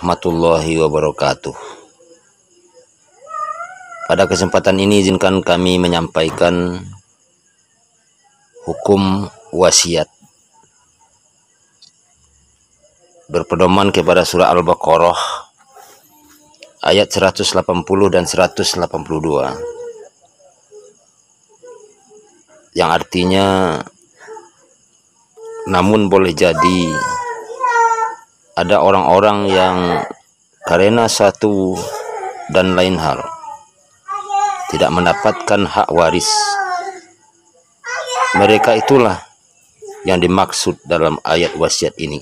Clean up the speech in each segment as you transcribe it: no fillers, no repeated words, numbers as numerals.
warahmatullahi wabarakatuh. Pada kesempatan ini izinkan kami menyampaikan hukum wasiat berpedoman kepada surah Al-Baqarah ayat 180 dan 182 yang artinya, namun boleh jadi ada orang-orang yang karena satu dan lain hal tidak mendapatkan hak waris. Mereka itulah yang dimaksud dalam ayat wasiat ini,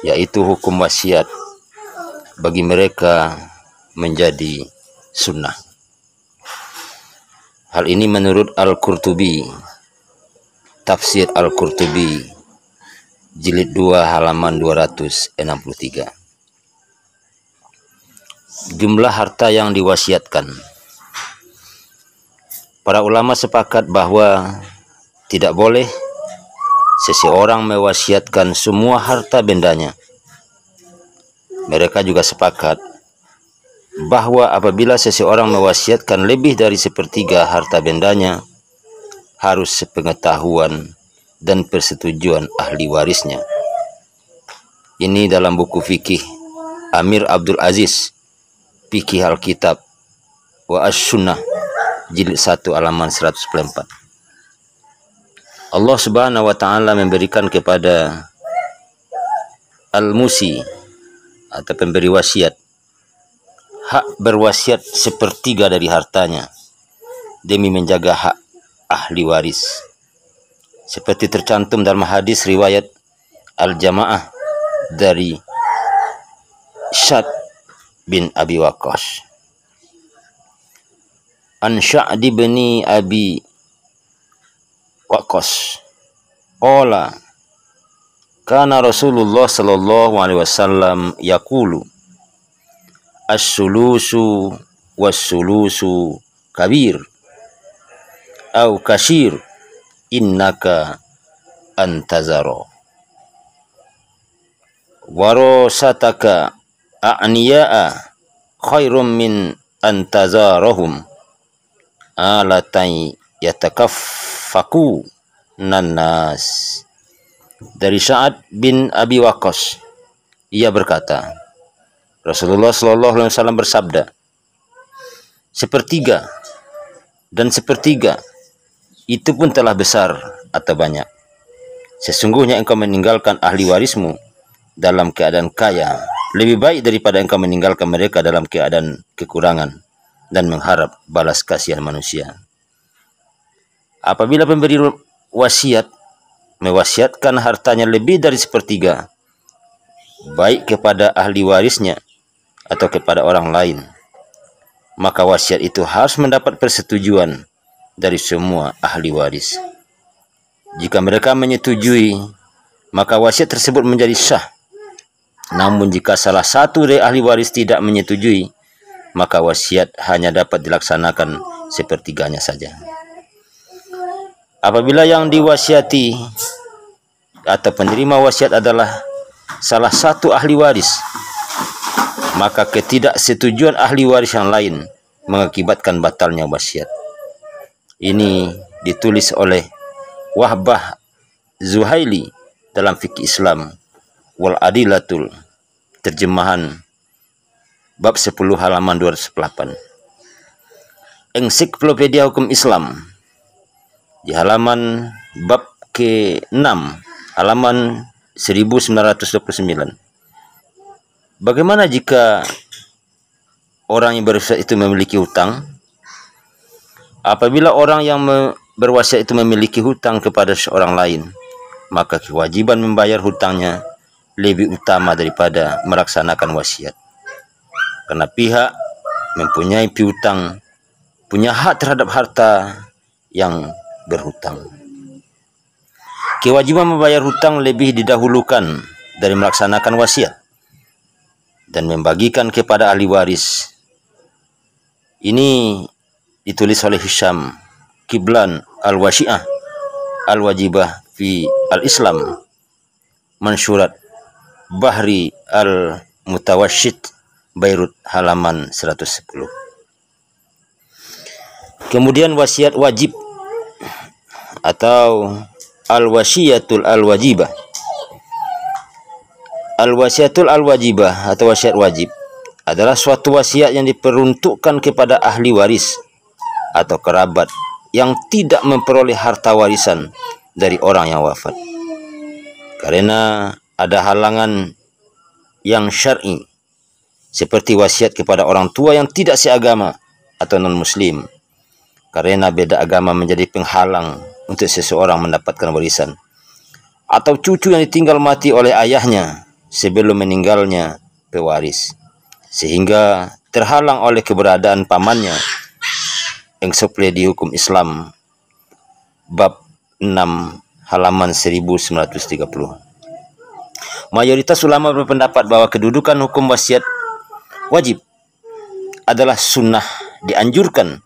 yaitu hukum wasiat bagi mereka menjadi sunnah. Hal ini menurut Al-Qurtubi, Tafsir Al-Qurtubi, jilid 2 halaman 263. Jumlah harta yang diwasiatkan. Para ulama sepakat bahwa tidak boleh seseorang mewasiatkan semua harta bendanya. Mereka juga sepakat bahwa apabila seseorang mewasiatkan lebih dari sepertiga harta bendanya, harus sepengetahuan dan persetujuan ahli warisnya. Ini dalam buku fikih Amir Abdul Aziz, Fikih Alkitab wa As-Sunnah, jilid 1 halaman 194. Allah Subhanahu wa taala memberikan kepada al-musi atau pemberi wasiat hak berwasiat sepertiga dari hartanya demi menjaga hak ahli waris, seperti tercantum dalam hadis riwayat Al-Jamaah dari Sa'd bin Abi Waqqas. An Sa'd bin Abi Waqqas qala kana Rasulullah sallallahu alaihi wasallam yaqulu as-sulusu was-sulusu kabir au kasir innaka antazaro warasataka a'niya'a khairum min antazarahum alatai yatakaffaku nannas. Dari Sa'ad bin Abi Waqqas, ia berkata, Rasulullah sallallahu alaihi wasallam bersabda, sepertiga dan sepertiga itu pun telah besar atau banyak. Sesungguhnya engkau meninggalkan ahli warismu dalam keadaan kaya lebih baik daripada engkau meninggalkan mereka dalam keadaan kekurangan dan mengharap balas kasihan manusia. Apabila pemberi wasiat mewasiatkan hartanya lebih dari sepertiga, baik kepada ahli warisnya atau kepada orang lain, maka wasiat itu harus mendapat persetujuan dari semua ahli waris. Jika mereka menyetujui, maka wasiat tersebut menjadi sah. Namun jika salah satu dari ahli waris tidak menyetujui, maka wasiat hanya dapat dilaksanakan sepertiganya saja. Apabila yang diwasiati atau penerima wasiat adalah salah satu ahli waris, maka ketidaksetujuan ahli waris yang lain mengakibatkan batalnya wasiat. Ini ditulis oleh Wahbah Zuhaili dalam Fikih Islam Wal Adilatul, terjemahan bab 10 halaman 208. Ensiklopedia Hukum Islam di halaman bab ke-6 halaman 1929. Bagaimana jika orang yang berwasiat itu memiliki hutang? Apabila orang yang berwasiat itu memiliki hutang kepada seorang lain, maka kewajiban membayar hutangnya lebih utama daripada melaksanakan wasiat. Karena pihak mempunyai piutang punya hak terhadap harta yang berhutang. Kewajiban membayar hutang lebih didahulukan dari melaksanakan wasiat dan membagikan kepada ahli waris. Ini ditulis oleh Hisham Kiblan Al-Washi'ah Al-Wajibah fi Al-Islam, Mansyurat Bahri Mutawassyid, Beirut, halaman 110. Kemudian wasiat wajib atau al-wasiyatul al-wajibah. Al-wasiatul al-wajibah atau wasiat wajib adalah suatu wasiat yang diperuntukkan kepada ahli waris atau kerabat yang tidak memperoleh harta warisan dari orang yang wafat, karena ada halangan yang syar'i, seperti wasiat kepada orang tua yang tidak seagama atau non-muslim, karena beda agama menjadi penghalang untuk seseorang mendapatkan warisan, atau cucu yang ditinggal mati oleh ayahnya sebelum meninggalnya pewaris, sehingga terhalang oleh keberadaan pamannya yang sesuai di hukum Islam bab 6 halaman 1930. Mayoritas ulama berpendapat bahwa kedudukan hukum wasiat wajib adalah sunnah, dianjurkan,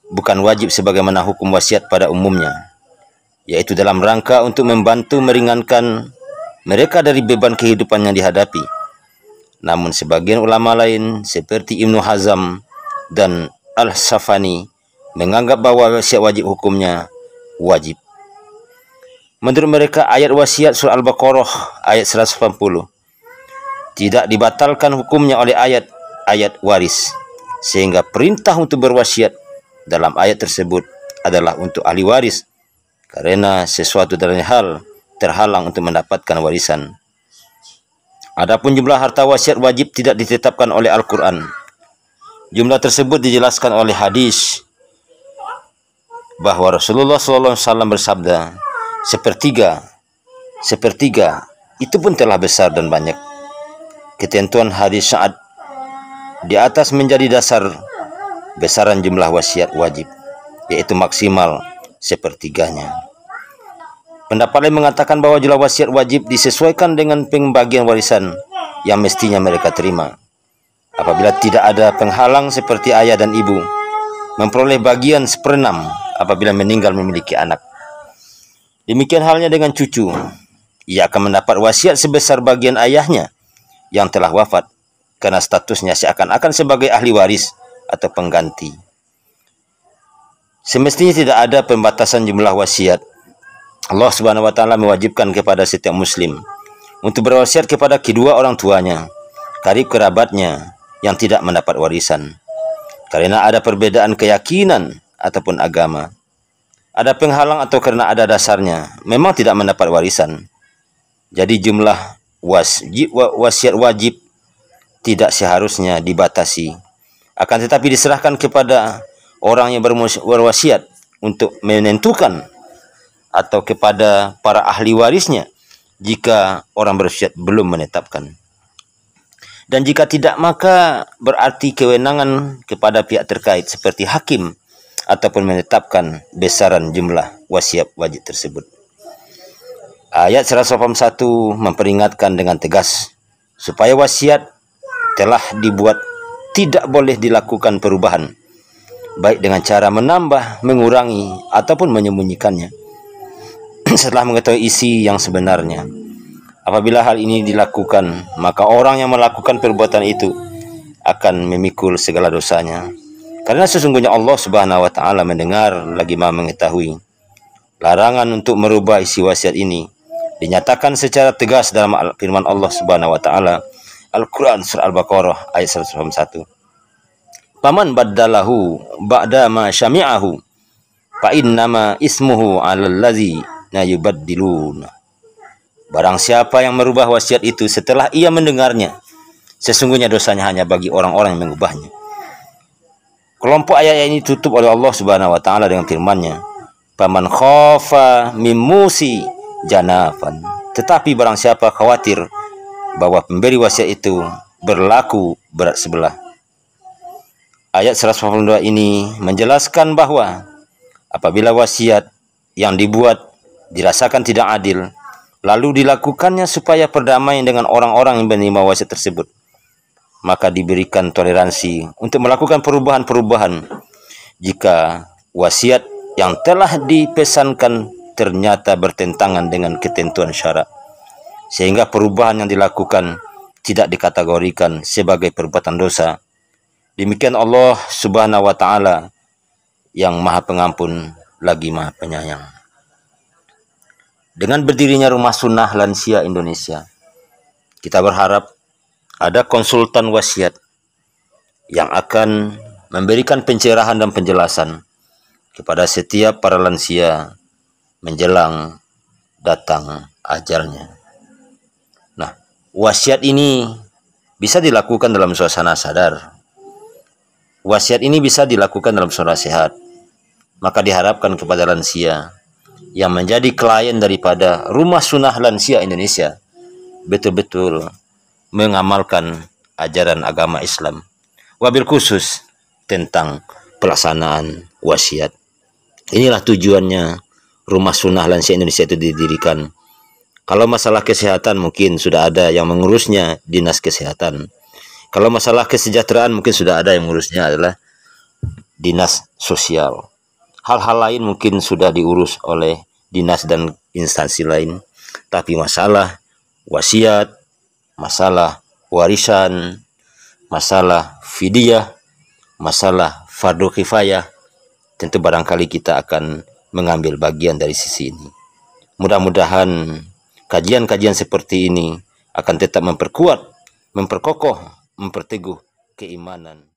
bukan wajib sebagaimana hukum wasiat pada umumnya, yaitu dalam rangka untuk membantu meringankan mereka dari beban kehidupan yang dihadapi. Namun sebagian ulama lain seperti Ibnu Hazm dan Al-Safani menganggap bahwa wasiat wajib hukumnya wajib. Menurut mereka, ayat wasiat surah Al-Baqarah ayat 180 tidak dibatalkan hukumnya oleh ayat waris, sehingga perintah untuk berwasiat dalam ayat tersebut adalah untuk ahli waris, karena sesuatu dari hal terhalang untuk mendapatkan warisan. Adapun jumlah harta wasiat wajib tidak ditetapkan oleh Al-Quran. Jumlah tersebut dijelaskan oleh hadis bahwa Rasulullah SAW bersabda, sepertiga itu pun telah besar dan banyak. Ketentuan hadis Sa'ad di atas menjadi dasar besaran jumlah wasiat wajib, yaitu maksimal sepertiganya. Pendapat lain mengatakan bahwa jumlah wasiat wajib disesuaikan dengan pembagian warisan yang mestinya mereka terima. Apabila tidak ada penghalang seperti ayah dan ibu memperoleh bagian 1/6 apabila meninggal memiliki anak. Demikian halnya dengan cucu, ia akan mendapat wasiat sebesar bagian ayahnya yang telah wafat, karena statusnya seakan-akan sebagai ahli waris atau pengganti. Semestinya tidak ada pembatasan jumlah wasiat. Allah Subhanahu wa taala mewajibkan kepada setiap muslim untuk berwasiat kepada kedua orang tuanya, karib kerabatnya yang tidak mendapat warisan, karena ada perbedaan keyakinan ataupun agama, ada penghalang atau karena ada dasarnya memang tidak mendapat warisan. Jadi jumlah wasiat wajib tidak seharusnya dibatasi, akan tetapi diserahkan kepada orang yang berwasiat untuk menentukan, atau kepada para ahli warisnya jika orang berwasiat belum menetapkan. Dan jika tidak, maka berarti kewenangan kepada pihak terkait seperti hakim ataupun menetapkan besaran jumlah wasiat wajib tersebut. Ayat 181 memperingatkan dengan tegas supaya wasiat telah dibuat tidak boleh dilakukan perubahan, baik dengan cara menambah, mengurangi, ataupun menyembunyikannya setelah mengetahui isi yang sebenarnya. Apabila hal ini dilakukan, maka orang yang melakukan perbuatan itu akan memikul segala dosanya, karena sesungguhnya Allah Subhanahu wa taala mendengar lagi Maha mengetahui. Larangan untuk merubah isi wasiat ini dinyatakan secara tegas dalam firman Allah Subhanahu wa taala Al-Quran surah Al-Baqarah ayat 181. Paman baddalahu ba'da ma syami'ahu fa innama ismuhu 'alal ladzina yubaddiluna. Barang siapa yang merubah wasiat itu setelah ia mendengarnya, sesungguhnya dosanya hanya bagi orang-orang yang mengubahnya. Kelompok ayat ini tutup oleh Allah Subhanahu wa taala dengan firman-Nya, "Faman khafa mim musi janafan." Tetapi barang siapa khawatir bahwa pemberi wasiat itu berlaku berat sebelah. Ayat 182 ini menjelaskan bahwa apabila wasiat yang dibuat dirasakan tidak adil, lalu dilakukannya supaya perdamaian dengan orang-orang yang menerima wasiat tersebut, maka diberikan toleransi untuk melakukan perubahan-perubahan jika wasiat yang telah dipesankan ternyata bertentangan dengan ketentuan syarak, sehingga perubahan yang dilakukan tidak dikategorikan sebagai perbuatan dosa. Demikian Allah Subhanahu wa taala yang Maha Pengampun lagi Maha Penyayang. Dengan berdirinya Rumah Sunnah Lansia Indonesia, kita berharap ada konsultan wasiat yang akan memberikan pencerahan dan penjelasan kepada setiap para lansia menjelang datang ajalnya. Nah, wasiat ini bisa dilakukan dalam suasana sadar. Wasiat ini bisa dilakukan dalam suasana sehat. Maka diharapkan kepada lansia yang menjadi klien daripada Rumah Sunnah Lansia Indonesia betul-betul mengamalkan ajaran agama Islam, wabil khusus tentang pelaksanaan wasiat. Inilah tujuannya Rumah Sunnah Lansia Indonesia itu didirikan. Kalau masalah kesehatan mungkin sudah ada yang mengurusnya, dinas kesehatan. Kalau masalah kesejahteraan mungkin sudah ada yang mengurusnya, adalah dinas sosial. Hal-hal lain mungkin sudah diurus oleh dinas dan instansi lain. Tapi masalah wasiat, masalah warisan, masalah fidyah, masalah fardu kifayah, tentu barangkali kita akan mengambil bagian dari sisi ini. Mudah-mudahan kajian-kajian seperti ini akan tetap memperkuat, memperkokoh, memperteguh keimanan